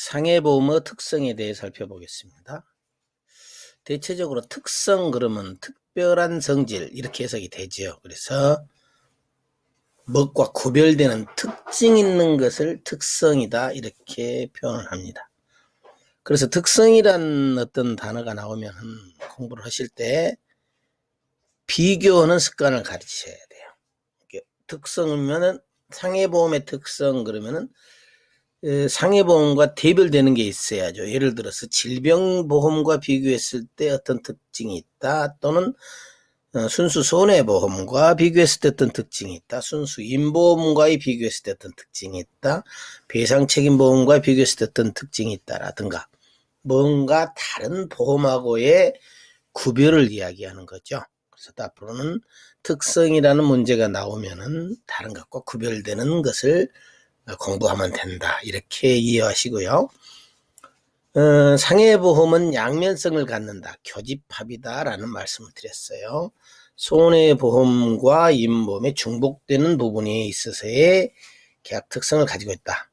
상해보험의 특성에 대해 살펴보겠습니다. 대체적으로 특성 그러면 특별한 성질 이렇게 해석이 되죠. 그래서 뭐과 구별되는 특징 있는 것을 특성이다 이렇게 표현을 합니다. 그래서 특성이란 어떤 단어가 나오면 공부를 하실 때 비교하는 습관을 가르치셔야 돼요. 특성이면은 상해보험의 특성 그러면은 상해보험과 대별되는 게 있어야죠. 예를 들어서 질병보험과 비교했을 때 어떤 특징이 있다, 또는 순수 손해보험과 비교했을 때 어떤 특징이 있다, 순수 임보험과의 비교했을 때 어떤 특징이 있다, 배상책임보험과 비교했을 때 어떤 특징이 있다라든가 뭔가 다른 보험하고의 구별을 이야기하는 거죠. 그래서 앞으로는 특성이라는 문제가 나오면은 다른 것과 구별되는 것을 공부하면 된다 이렇게 이해하시고요. 상해보험은 양면성을 갖는다, 교집합이다 라는 말씀을 드렸어요. 손해보험과 임보험에 중복되는 부분에 있어서의 계약 특성을 가지고 있다.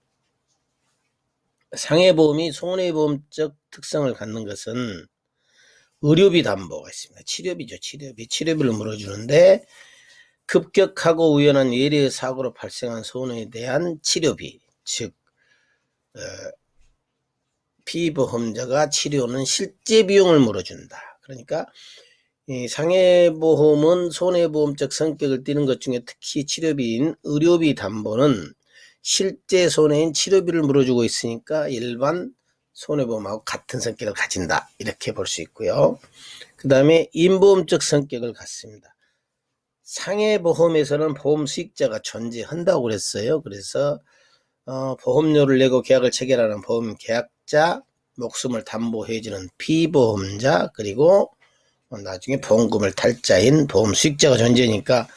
상해보험이 손해보험적 특성을 갖는 것은 의료비 담보가 있습니다. 치료비죠. 치료비를 물어주는데 급격하고 우연한 예외의 사고로 발생한 손해에 대한 치료비, 즉 피보험자가 치료는 실제 비용을 물어준다. 그러니까 이 상해보험은 손해보험적 성격을 띠는 것 중에 특히 치료비인 의료비 담보는 실제 손해인 치료비를 물어주고 있으니까 일반 손해보험하고 같은 성격을 가진다 이렇게 볼 수 있고요. 그 다음에 임보험적 성격을 갖습니다. 상해보험에서는 보험 수익자가 존재한다고 그랬어요. 그래서 보험료를 내고 계약을 체결하는 보험 계약자, 목숨을 담보해주는 피보험자, 그리고 나중에 보험금을 탈자인 보험 수익자가 존재하니까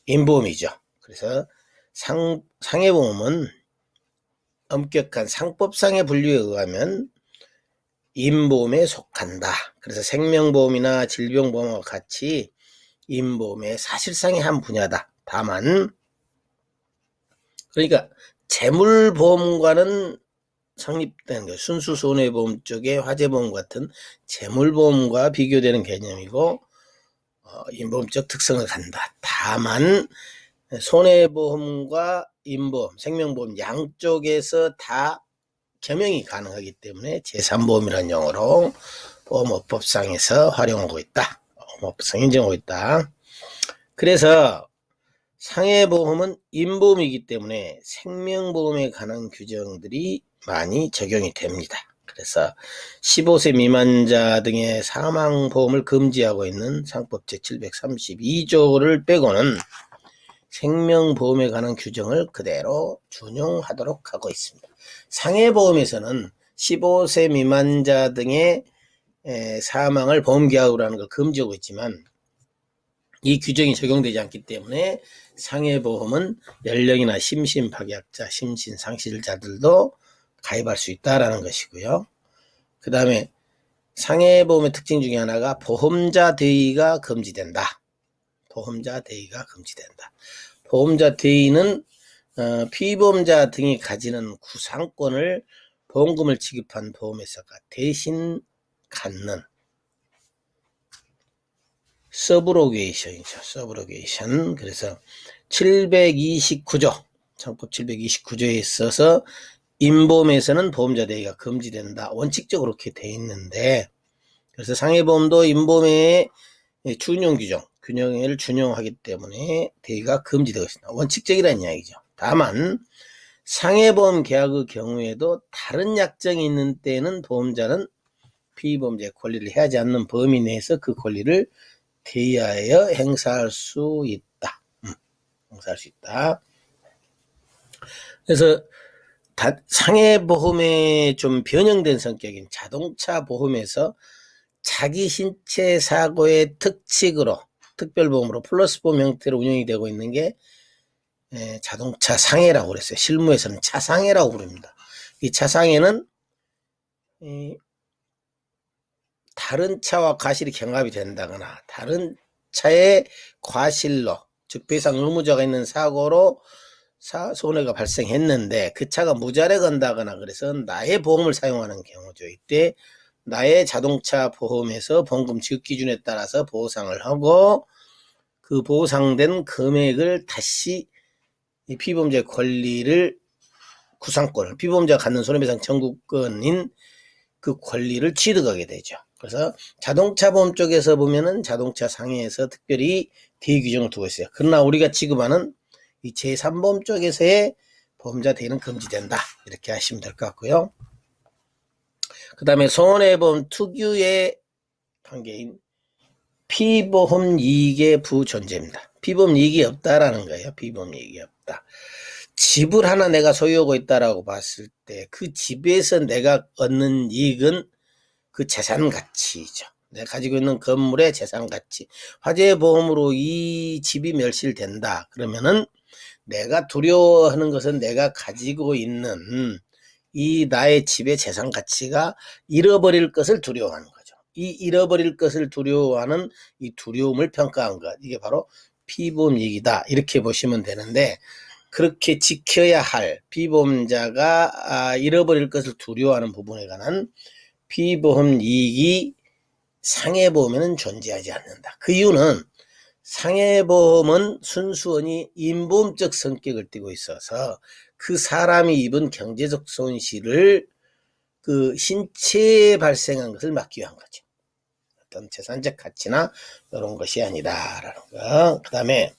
임보험이죠. 그래서 상해보험은 엄격한 상법상의 분류에 의하면 임보험에 속한다. 그래서 생명보험이나 질병보험과 같이 임보험의 사실상의 한 분야다. 다만 그러니까 재물보험과는 성립된 게 순수 손해보험 쪽의 화재보험 같은 재물보험과 비교되는 개념이고 임보험적 특성을 갖는다. 다만 손해보험과 임보험, 생명보험 양쪽에서 다 겸용이 가능하기 때문에 제3보험이라는 용어로 보험업법상에서 활용하고 있다. 보험업법상 인정하고 있다. 그래서 상해보험은 임보험이기 때문에 생명보험에 관한 규정들이 많이 적용이 됩니다. 그래서 15세 미만자 등의 사망보험을 금지하고 있는 상법 제732조를 빼고는 생명보험에 관한 규정을 그대로 준용하도록 하고 있습니다. 상해보험에서는 15세 미만자 등의 사망을 보험계약으로 하는 걸 금지하고 있지만 이 규정이 적용되지 않기 때문에 상해보험은 연령이나 심신박약자, 심신상실자들도 가입할 수 있다라는 것이고요. 그 다음에 상해보험의 특징 중에 하나가 보험자 대의가 금지된다. 보험자 대의가 금지된다. 보험자 대의는 피보험자 등이 가지는 구상권을 보험금을 지급한 보험회사가 대신 갖는 서브로게이션이죠. 서브로게이션. 그래서 729조, 상법 729조에 있어서 임보험에서는 보험자 대의가 금지된다. 원칙적으로 그렇게 돼 있는데, 그래서 상해보험도 임보험의 준용 규정, 균형을 준용하기 때문에 대의가 금지되고 있습니다. 원칙적이라는 이야기죠. 다만 상해보험 계약의 경우에도 다른 약정이 있는 때는 보험자는 피보험자의 권리를 해하지 않는 범위 내에서 그 권리를 대의하여 행사할 수 있다. 행사할 수 있다. 그래서 상해보험의 좀 변형된 성격인 자동차 보험에서 자기 신체 사고의 특칙으로 특별보험으로 플러스보험 형태로 운영이 되고 있는 게 자동차 상해라고 그랬어요. 실무에서는 차상해라고 부릅니다. 이 차상해는 다른 차와 과실이 경합이 된다거나 다른 차의 과실로, 즉 배상 의무자가 있는 사고로 손해가 발생했는데 그 차가 무자래 건다거나 그래서 나의 보험을 사용하는 경우죠. 이때 나의 자동차 보험에서 보험금 지급 기준에 따라서 보상을 하고 그 보상된 금액을 다시 이 피보험자의 권리를 구상권을 피보험자가 갖는 손해배상 청구권인 그 권리를 취득하게 되죠. 그래서 자동차 보험 쪽에서 보면은 자동차 상해에서 특별히 대규정을 두고 있어요. 그러나 우리가 지급하는 이 제3보험 쪽에서의 보험자 대리는 금지된다. 이렇게 하시면 될 것 같고요. 그 다음에 손해보험 특유의 관계인 피보험 이익의 부존재입니다. 피보험 이익이 없다라는 거예요. 피보험 이익이 없다. 집을 하나 내가 소유하고 있다라고 봤을 때 그 집에서 내가 얻는 이익은 그 재산 가치죠. 내가 가지고 있는 건물의 재산 가치. 화재 보험으로 이 집이 멸실된다. 그러면은 내가 두려워하는 것은 내가 가지고 있는 이 나의 집의 재산 가치가 잃어버릴 것을 두려워하는 거죠. 이 잃어버릴 것을 두려워하는 이 두려움을 평가한 것. 이게 바로 피보험 이익이다. 이렇게 보시면 되는데 그렇게 지켜야 할 피보험자가 잃어버릴 것을 두려워하는 부분에 관한 피보험 이익이 상해보험에는 존재하지 않는다. 그 이유는 상해보험은 순수히 인보험적 성격을 띠고 있어서 그 사람이 입은 경제적 손실을 그 신체에 발생한 것을 막기 위한 거죠. 어떤 재산적 가치나 이런 것이 아니다라는 거. 그 다음에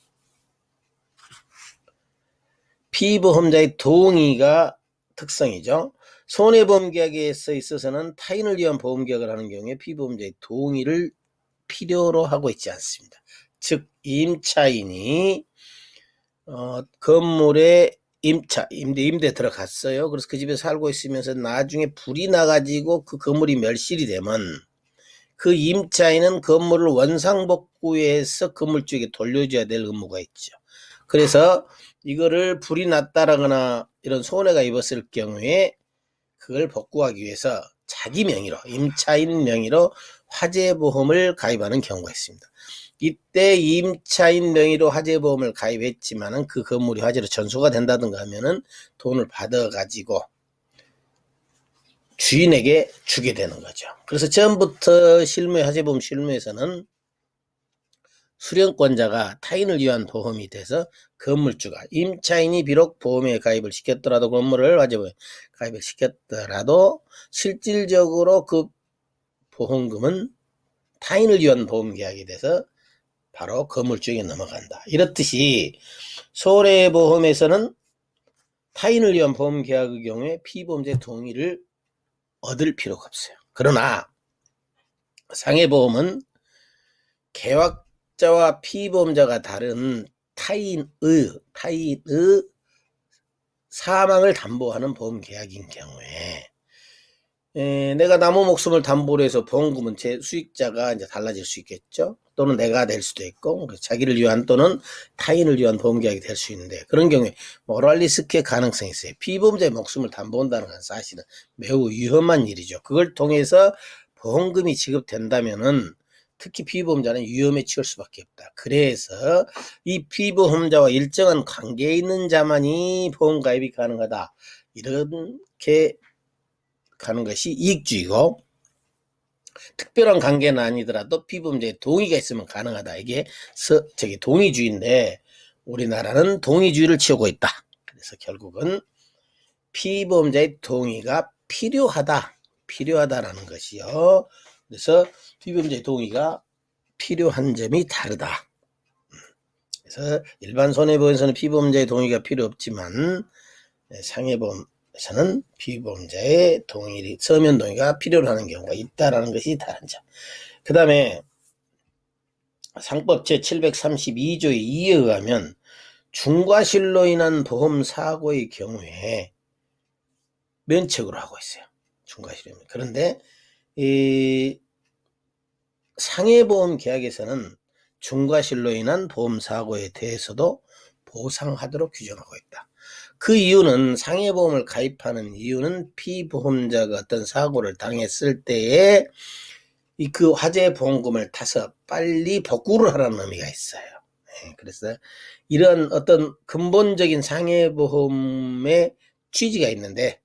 피보험자의 동의가 특성이죠. 손해보험계약에 있어서는 타인을 위한 보험계약을 하는 경우에 피보험자의 동의를 필요로 하고 있지 않습니다. 즉 임차인이 건물에 임대 들어갔어요. 그래서 그 집에 살고 있으면서 나중에 불이 나가지고 그 건물이 멸실이 되면 그 임차인은 건물을 원상복구해서 건물주에게 돌려줘야 될 의무가 있죠. 그래서 이거를 불이 났다라거나 이런 손해가 입었을 경우에 그걸 복구하기 위해서 자기 명의로 임차인 명의로 화재보험을 가입하는 경우가 있습니다. 이때 임차인 명의로 화재보험을 가입했지만은 그 건물이 화재로 전소가 된다든가 하면은 돈을 받아가지고 주인에게 주게 되는 거죠. 그래서 처음부터 화재보험 실무에서는 수령권자가 타인을 위한 보험이 돼서 건물주가 임차인이 비록 보험에 가입을 시켰더라도 건물을 화재보험에 가입을 시켰더라도 실질적으로 그 보험금은 타인을 위한 보험 계약이 돼서 바로 건물주에게 넘어간다. 이렇듯이 손해보험에서는 타인을 위한 보험 계약의 경우에 피보험자의 동의를 얻을 필요가 없어요. 그러나 상해보험은 계약자와 피보험자가 다른 타인의 사망을 담보하는 보험 계약인 경우에 내가 남의 목숨을 담보로 해서 보험금은 제 수익자가 이제 달라질 수 있겠죠. 또는 내가 낼 수도 있고 자기를 위한 또는 타인을 위한 보험 계약이 될 수 있는데 그런 경우에 모랄 리스크의 가능성이 있어요. 피보험자의 목숨을 담보한다는 건 사실은 매우 위험한 일이죠. 그걸 통해서 보험금이 지급된다면은 특히 피보험자는 위험에 치울 수밖에 없다. 그래서 이 피보험자와 일정한 관계에 있는 자만이 보험 가입이 가능하다. 이렇게 가는 것이 이익주의고 특별한 관계는 아니더라도 피보험자의 동의가 있으면 가능하다. 이게 동의주의인데 우리나라는 동의주의를 취하고 있다. 그래서 결국은 피보험자의 동의가 필요하다라는 것이요. 그래서 피보험자의 동의가 필요한 점이 다르다. 그래서 일반 손해보험에서는 피보험자의 동의가 필요 없지만 상해보험에서는 피보험자의 서면 동의가 필요로 하는 경우가 있다라는 것이 다른 점. 그 다음에 상법 제732조의 2에 의하면 중과실로 인한 보험 사고의 경우에 면책으로 하고 있어요. 중과실이면. 그런데 이 상해보험 계약에서는 중과실로 인한 보험 사고에 대해서도 보상하도록 규정하고 있다. 그 이유는 상해보험을 가입하는 이유는 피보험자가 어떤 사고를 당했을 때에 그 화재 보험금을 타서 빨리 복구를 하라는 의미가 있어요. 그래서 이런 어떤 근본적인 상해보험의 취지가 있는데,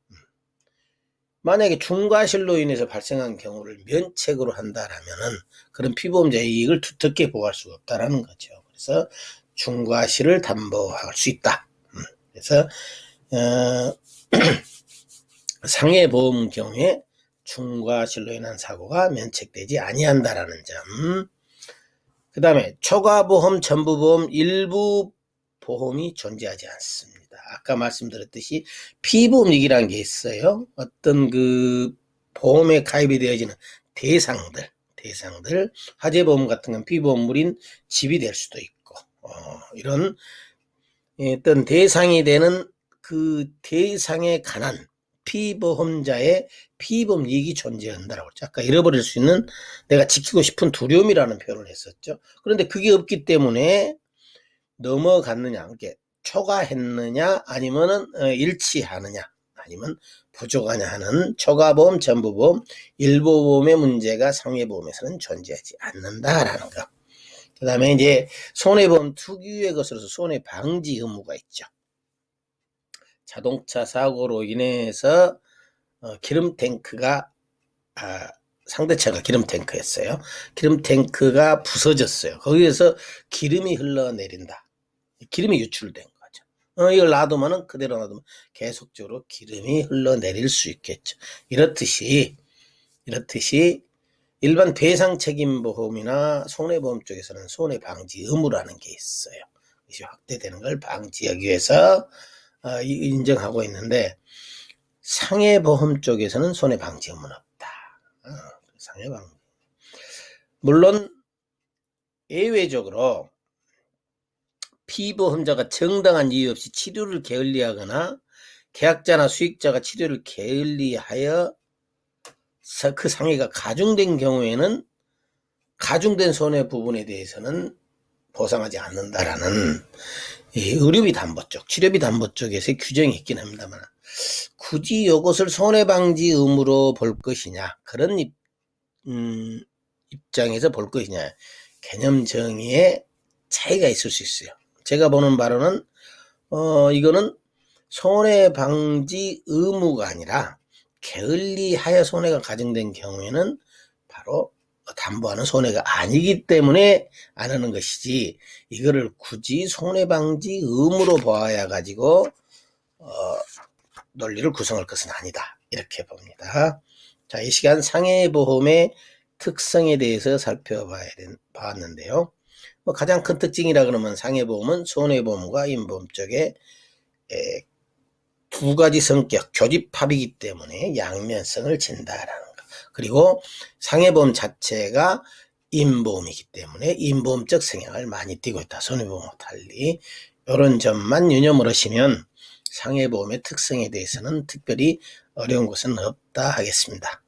만약에 중과실로 인해서 발생한 경우를 면책으로 한다라면은 그런 피보험자의 이익을 두텁게 보호할 수가 없다라는 거죠. 그래서 중과실을 담보할 수 있다. 그래서 상해보험 경우에 중과실로 인한 사고가 면책되지 아니한다라는 점. 그 다음에 초과보험, 전부보험, 일부 보험이 존재하지 않습니다. 아까 말씀드렸듯이 피보험이익이라는 게 있어요. 어떤 그 보험에 가입이 되어지는 대상들, 화재보험 같은 건 피보험물인 집이 될 수도 있고, 이런 어떤 대상이 되는 그 대상에 관한 피보험자의 피보험 이익이 존재한다라고 했죠. 아까 잃어버릴 수 있는 내가 지키고 싶은 두려움이라는 표현을 했었죠. 그런데 그게 없기 때문에 넘어갔느냐, 이게 초과했느냐, 아니면은 일치하느냐, 아니면 부족하냐 하는 초과보험, 전부보험, 일부보험의 문제가 상해보험에서는 존재하지 않는다라는 거. 그 다음에 이제 손해보험 특유의 것으로서 손해방지 의무가 있죠. 자동차 사고로 인해서 기름탱크가 상대차가 기름탱크였어요. 기름탱크가 부서졌어요. 거기에서 기름이 흘러내린다. 기름이 유출된 거죠. 이걸 놔두면은 그대로 놔두면 계속적으로 기름이 흘러내릴 수 있겠죠. 이렇듯이 일반 배상책임보험이나 손해보험 쪽에서는 손해방지 의무라는 게 있어요. 이것이 확대되는 걸 방지하기 위해서 인정하고 있는데, 상해보험 쪽에서는 손해방지 의무는 없다. 상해방지. 물론 예외적으로 피보험자가 정당한 이유 없이 치료를 게을리하거나 계약자나 수익자가 치료를 게을리하여 그 상해가 가중된 경우에는 가중된 손해 부분에 대해서는 보상하지 않는다라는 의료비 담보 쪽, 치료비 담보 쪽에서의 규정이 있긴 합니다만, 굳이 이것을 손해방지 의무로 볼 것이냐, 그런 입장에서 볼 것이냐, 개념 정의에 차이가 있을 수 있어요. 제가 보는 바로는 이거는 손해방지 의무가 아니라 게을리하여 손해가 가중된 경우에는 바로 담보하는 손해가 아니기 때문에 안 하는 것이지, 이거를 굳이 손해방지 의무로 보아야 가지고 논리를 구성할 것은 아니다, 이렇게 봅니다. 자, 이 시간 상해보험의 특성에 대해서 살펴봤는데요. 가장 큰 특징이라 그러면 상해보험은 손해보험과 임보험 쪽에 두 가지 성격, 교집합이기 때문에 양면성을 진다라는 거. 그리고 상해보험 자체가 임보험이기 때문에 임보험적 성향을 많이 띠고 있다. 손해보험과 달리. 이런 점만 유념을 하시면 상해보험의 특성에 대해서는 특별히 어려운 것은 없다 하겠습니다.